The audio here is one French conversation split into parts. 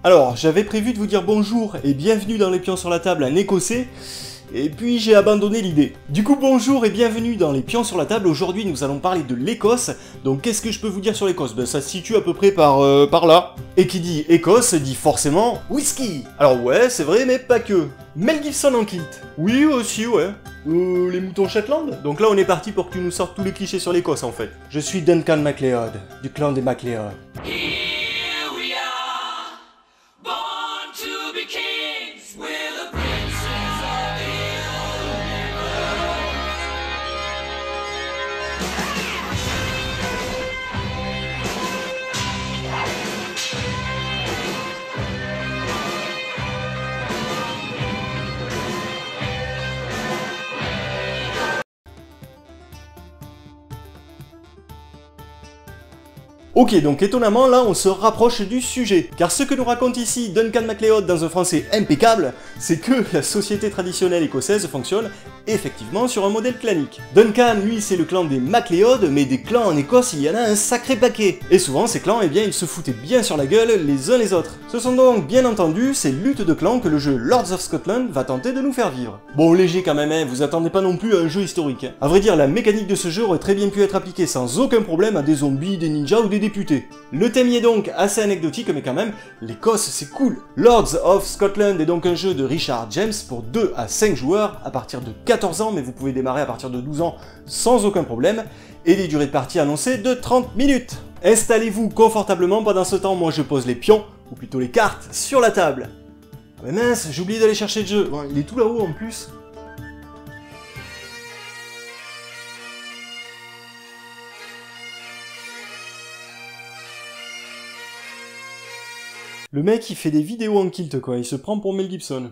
Alors, j'avais prévu de vous dire bonjour et bienvenue dans les pions sur la table en écossais, et puis j'ai abandonné l'idée. Du coup, bonjour et bienvenue dans les pions sur la table. Aujourd'hui, nous allons parler de l'Écosse. Donc, qu'est-ce que je peux vous dire sur l'Écosse? Ben, ça se situe à peu près par là. Et qui dit Écosse dit forcément whisky. Alors ouais, c'est vrai, mais pas que. Mel Gibson en kilt. Oui, aussi, ouais. Les moutons Shetland. Donc là, on est parti pour que tu nous sortes tous les clichés sur l'Écosse, en fait. Je suis Duncan MacLeod, du clan des MacLeod. Ok, donc étonnamment, là, on se rapproche du sujet. Car ce que nous raconte ici Duncan MacLeod dans un français impeccable, c'est que la société traditionnelle écossaise fonctionne effectivement sur un modèle clanique. Duncan, lui, c'est le clan des MacLeod, mais des clans en Écosse, il y en a un sacré paquet. Et souvent, ces clans, eh bien, ils se foutaient bien sur la gueule les uns les autres. Ce sont donc, bien entendu, ces luttes de clans que le jeu Lords of Scotland va tenter de nous faire vivre. Bon, léger quand même, hein, vous attendez pas non plus à un jeu historique. Hein. À vrai dire, la mécanique de ce jeu aurait très bien pu être appliquée sans aucun problème à des zombies, des ninjas ou des députés. Le thème y est donc assez anecdotique, mais quand même, l'Écosse c'est cool. Lords of Scotland est donc un jeu de Richard James pour 2 à 5 joueurs à partir de 14 ans, mais vous pouvez démarrer à partir de 12 ans sans aucun problème, et des durées de partie annoncées de 30 minutes. Installez-vous confortablement, pendant ce temps, moi je pose les pions, ou plutôt les cartes, sur la table. Ah mais mince, j'ai oublié d'aller chercher le jeu. Bon, il est tout là-haut en plus. Le mec il fait des vidéos en kilt quoi, il se prend pour Mel Gibson.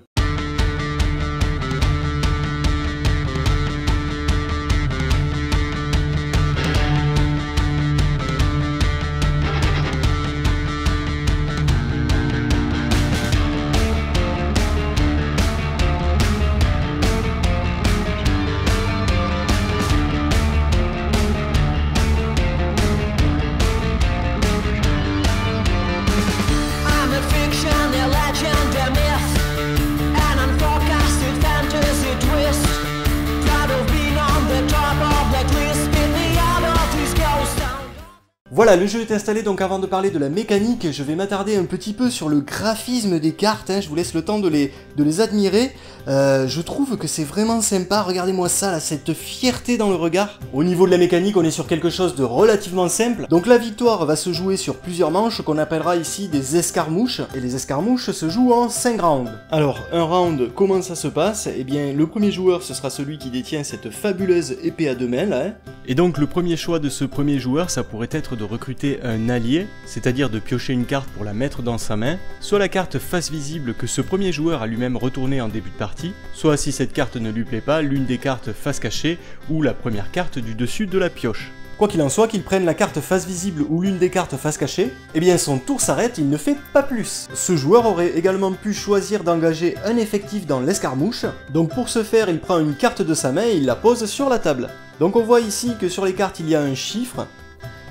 Voilà, le jeu est installé, donc avant de parler de la mécanique, je vais m'attarder un petit peu sur le graphisme des cartes, hein. Je vous laisse le temps de les admirer. Je trouve que c'est vraiment sympa, regardez-moi ça, là, cette fierté dans le regard. Au niveau de la mécanique, on est sur quelque chose de relativement simple. Donc la victoire va se jouer sur plusieurs manches, qu'on appellera ici des escarmouches, et les escarmouches se jouent en 5 rounds. Alors, un round, comment ça se passe? Eh bien, le premier joueur, ce sera celui qui détient cette fabuleuse épée à 2 mains, là, hein. Et donc, le premier choix de ce premier joueur, ça pourrait être de recruter un allié, c'est-à-dire de piocher une carte pour la mettre dans sa main, soit la carte face visible que ce premier joueur a lui-même retournée en début de partie, soit si cette carte ne lui plaît pas, l'une des cartes face cachée ou la première carte du dessus de la pioche. Quoi qu'il en soit, qu'il prenne la carte face visible ou l'une des cartes face cachée, eh bien son tour s'arrête, il ne fait pas plus. Ce joueur aurait également pu choisir d'engager un effectif dans l'escarmouche, donc pour ce faire, il prend une carte de sa main et il la pose sur la table. Donc on voit ici que sur les cartes il y a un chiffre,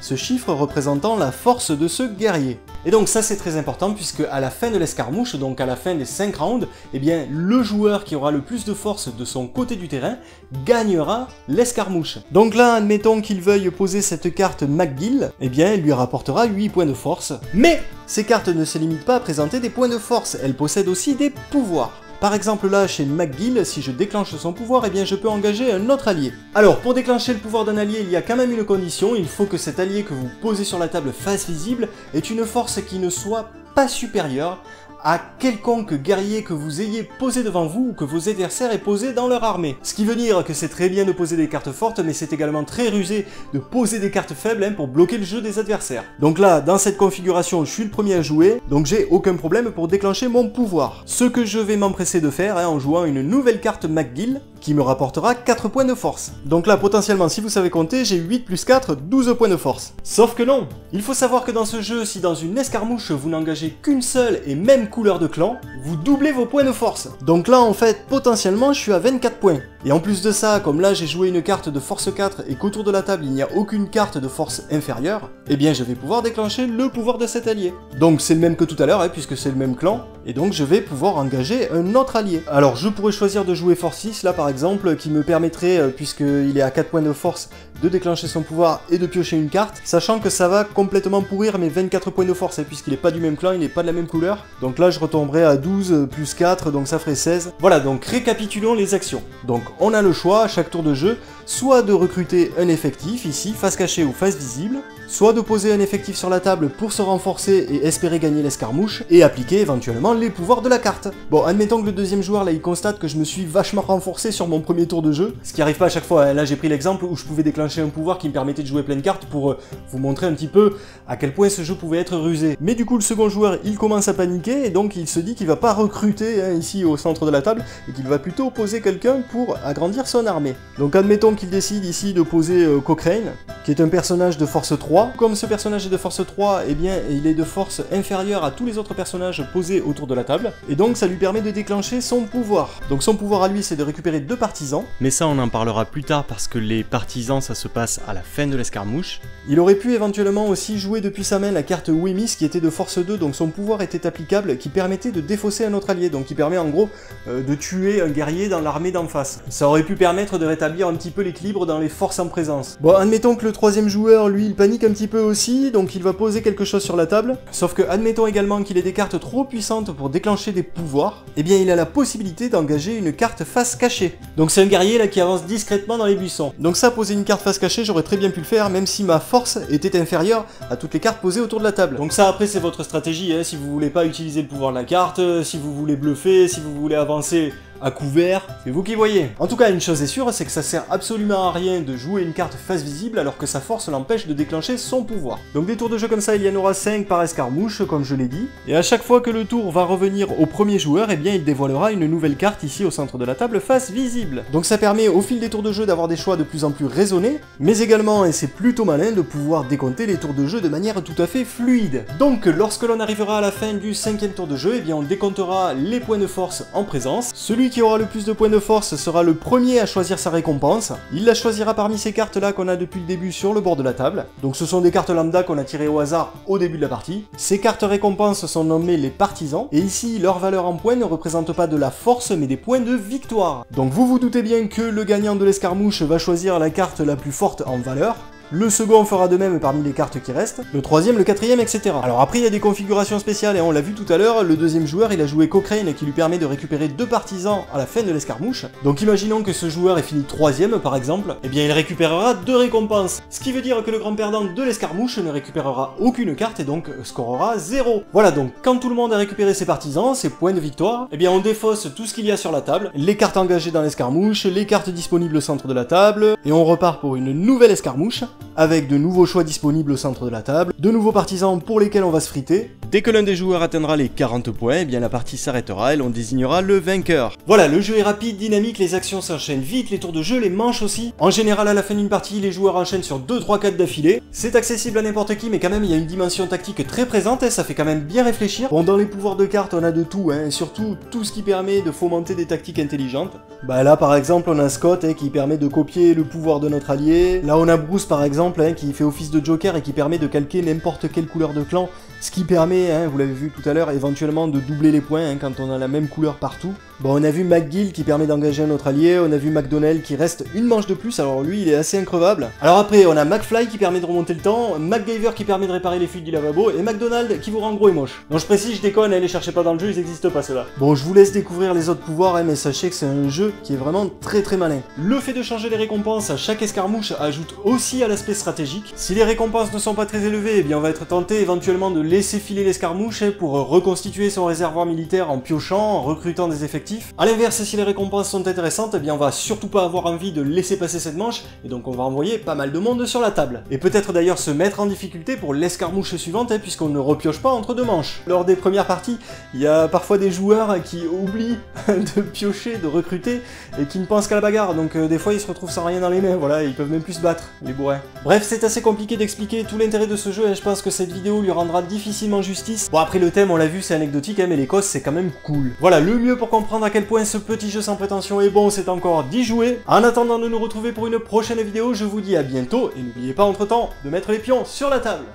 ce chiffre représentant la force de ce guerrier. Et donc ça c'est très important puisque à la fin de l'escarmouche, donc à la fin des 5 rounds, eh bien le joueur qui aura le plus de force de son côté du terrain gagnera l'escarmouche. Donc là, admettons qu'il veuille poser cette carte McGill, eh bien elle lui rapportera 8 points de force. Mais ces cartes ne se limitent pas à présenter des points de force, elles possèdent aussi des pouvoirs. Par exemple là, chez McGill, si je déclenche son pouvoir, eh bien je peux engager un autre allié. Alors, pour déclencher le pouvoir d'un allié, il y a quand même une condition, il faut que cet allié que vous posez sur la table face visible ait une force qui ne soit pas supérieure à quelconque guerrier que vous ayez posé devant vous ou que vos adversaires aient posé dans leur armée. Ce qui veut dire que c'est très bien de poser des cartes fortes, mais c'est également très rusé de poser des cartes faibles hein, pour bloquer le jeu des adversaires. Donc là, dans cette configuration, je suis le premier à jouer, donc j'ai aucun problème pour déclencher mon pouvoir. Ce que je vais m'empresser de faire hein, en jouant une nouvelle carte McGill, qui me rapportera 4 points de force. Donc là, potentiellement, si vous savez compter, j'ai 8 plus 4, 12 points de force. Sauf que non. Il faut savoir que dans ce jeu, si dans une escarmouche, vous n'engagez qu'une seule et même telle couleur de clan, vous doublez vos points de force. Donc là en fait potentiellement je suis à 24 points. Et en plus de ça, comme là j'ai joué une carte de force 4 et qu'autour de la table il n'y a aucune carte de force inférieure, eh bien je vais pouvoir déclencher le pouvoir de cet allié. Donc c'est le même que tout à l'heure, puisque c'est le même clan, et donc je vais pouvoir engager un autre allié. Alors je pourrais choisir de jouer force 6 là par exemple, qui me permettrait, puisqu'il est à 4 points de force, de déclencher son pouvoir et de piocher une carte, sachant que ça va complètement pourrir mes 24 points de force, puisqu'il n'est pas du même clan, il n'est pas de la même couleur. Donc là je retomberai à 12 plus 4, donc ça ferait 16. Voilà, donc récapitulons les actions. Donc on a le choix à chaque tour de jeu, soit de recruter un effectif, ici, face cachée ou face visible, soit de poser un effectif sur la table pour se renforcer et espérer gagner l'escarmouche, et appliquer éventuellement les pouvoirs de la carte. Bon, admettons que le deuxième joueur, là, il constate que je me suis vachement renforcé sur mon premier tour de jeu, ce qui arrive pas à chaque fois, hein. Là j'ai pris l'exemple où je pouvais déclencher un pouvoir qui me permettait de jouer plein de cartes pour vous montrer un petit peu à quel point ce jeu pouvait être rusé. Mais du coup, le second joueur, il commence à paniquer, et donc il se dit qu'il va pas recruter, hein, ici au centre de la table, et qu'il va plutôt poser quelqu'un pour agrandir son armée. Donc admettons qu'il décide ici de poser Cochrane, qui est un personnage de force 3. Comme ce personnage est de force 3, eh bien il est de force inférieure à tous les autres personnages posés autour de la table, et donc ça lui permet de déclencher son pouvoir. Donc son pouvoir à lui, c'est de récupérer 2 partisans. Mais ça on en parlera plus tard parce que les partisans ça se passe à la fin de l'escarmouche. Il aurait pu éventuellement aussi jouer depuis sa main la carte Wemyss qui était de force 2, donc son pouvoir était applicable, qui permettait de défausser un autre allié, donc qui permet en gros de tuer un guerrier dans l'armée d'en face. Ça aurait pu permettre de rétablir un petit peu l'équilibre dans les forces en présence. Bon, admettons que le troisième joueur, lui, il panique un petit peu aussi, donc il va poser quelque chose sur la table, sauf que admettons également qu'il ait des cartes trop puissantes pour déclencher des pouvoirs, eh bien il a la possibilité d'engager une carte face cachée. Donc c'est un guerrier là qui avance discrètement dans les buissons. Donc ça, poser une carte face cachée, j'aurais très bien pu le faire, même si ma force était inférieure à toutes les cartes posées autour de la table. Donc ça après c'est votre stratégie, hein, si vous voulez pas utiliser le pouvoir de la carte, si vous voulez bluffer, si vous voulez avancer à couvert, c'est vous qui voyez. En tout cas, une chose est sûre, c'est que ça sert absolument à rien de jouer une carte face visible alors que sa force l'empêche de déclencher son pouvoir. Donc des tours de jeu comme ça, il y en aura 5 par escarmouche, comme je l'ai dit, et à chaque fois que le tour va revenir au premier joueur, eh bien il dévoilera une nouvelle carte ici au centre de la table face visible. Donc ça permet au fil des tours de jeu d'avoir des choix de plus en plus raisonnés, mais également, et c'est plutôt malin, de pouvoir décompter les tours de jeu de manière tout à fait fluide. Donc lorsque l'on arrivera à la fin du 5e tour de jeu, eh bien on décomptera les points de force en présence. Celui qui aura le plus de points de force sera le premier à choisir sa récompense. Il la choisira parmi ces cartes là qu'on a depuis le début sur le bord de la table. Donc ce sont des cartes lambda qu'on a tirées au hasard au début de la partie. Ces cartes récompenses sont nommées les partisans, et ici leur valeur en points ne représente pas de la force mais des points de victoire. Donc vous vous doutez bien que le gagnant de l'escarmouche va choisir la carte la plus forte en valeur. Le second fera de même parmi les cartes qui restent, le troisième, le quatrième, etc. Alors après il y a des configurations spéciales, et on l'a vu tout à l'heure, le deuxième joueur il a joué Cochrane qui lui permet de récupérer 2 partisans à la fin de l'escarmouche. Donc imaginons que ce joueur ait fini 3ème par exemple, et bien il récupérera 2 récompenses. Ce qui veut dire que le grand perdant de l'escarmouche ne récupérera aucune carte et donc scorera 0. Voilà, donc quand tout le monde a récupéré ses partisans, ses points de victoire, et bien on défausse tout ce qu'il y a sur la table, les cartes engagées dans l'escarmouche, les cartes disponibles au centre de la table, et on repart pour une nouvelle escarmouche, avec de nouveaux choix disponibles au centre de la table, de nouveaux partisans pour lesquels on va se friter. Dès que l'un des joueurs atteindra les 40 points, eh bien la partie s'arrêtera et l'on désignera le vainqueur. Voilà, le jeu est rapide, dynamique, les actions s'enchaînent vite, les tours de jeu, les manches aussi. En général, à la fin d'une partie, les joueurs enchaînent sur 2, 3, 4 d'affilée. C'est accessible à n'importe qui, mais quand même, il y a une dimension tactique très présente, et ça fait quand même bien réfléchir. Bon, dans les pouvoirs de cartes, on a de tout, et surtout tout ce qui permet de fomenter des tactiques intelligentes. Bah là, par exemple, on a Scott qui permet de copier le pouvoir de notre allié. Là, on a Bruce, par exemple, qui fait office de Joker et qui permet de calquer n'importe quelle couleur de clan, ce qui permet, vous l'avez vu tout à l'heure, éventuellement de doubler les points quand on a la même couleur partout. Bon, on a vu McGill qui permet d'engager un autre allié, on a vu McDonnell qui reste une manche de plus, alors lui il est assez increvable. Alors après, on a McFly qui permet de remonter le temps, MacGyver qui permet de réparer les fuites du lavabo, et McDonald qui vous rend gros et moche. Donc je précise, je déconne, les cherchez pas dans le jeu, ils n'existent pas ceux-là. Bon, je vous laisse découvrir les autres pouvoirs, mais sachez que c'est un jeu qui est vraiment très très malin. Le fait de changer les récompenses à chaque escarmouche ajoute aussi à l'aspect stratégique. Si les récompenses ne sont pas très élevées, eh bien on va être tenté éventuellement de laisser filer l'escarmouche pour reconstituer son réservoir militaire en piochant, en recrutant des effectifs. A l'inverse, si les récompenses sont intéressantes, eh bien on va surtout pas avoir envie de laisser passer cette manche, et donc on va envoyer pas mal de monde sur la table. Et peut-être d'ailleurs se mettre en difficulté pour l'escarmouche suivante, puisqu'on ne repioche pas entre 2 manches. Lors des premières parties, il y a parfois des joueurs qui oublient de piocher, de recruter, et qui ne pensent qu'à la bagarre, donc des fois ils se retrouvent sans rien dans les mains, voilà, ils peuvent même plus se battre, les bourrins. Bref, c'est assez compliqué d'expliquer tout l'intérêt de ce jeu, et je pense que cette vidéo lui rendra difficile difficilement justice. Bon après le thème on l'a vu c'est anecdotique hein, mais l'Écosse c'est quand même cool. Voilà, le mieux pour comprendre à quel point ce petit jeu sans prétention est bon, c'est encore d'y jouer. En attendant de nous retrouver pour une prochaine vidéo, je vous dis à bientôt et n'oubliez pas entre temps de mettre les pions sur la table.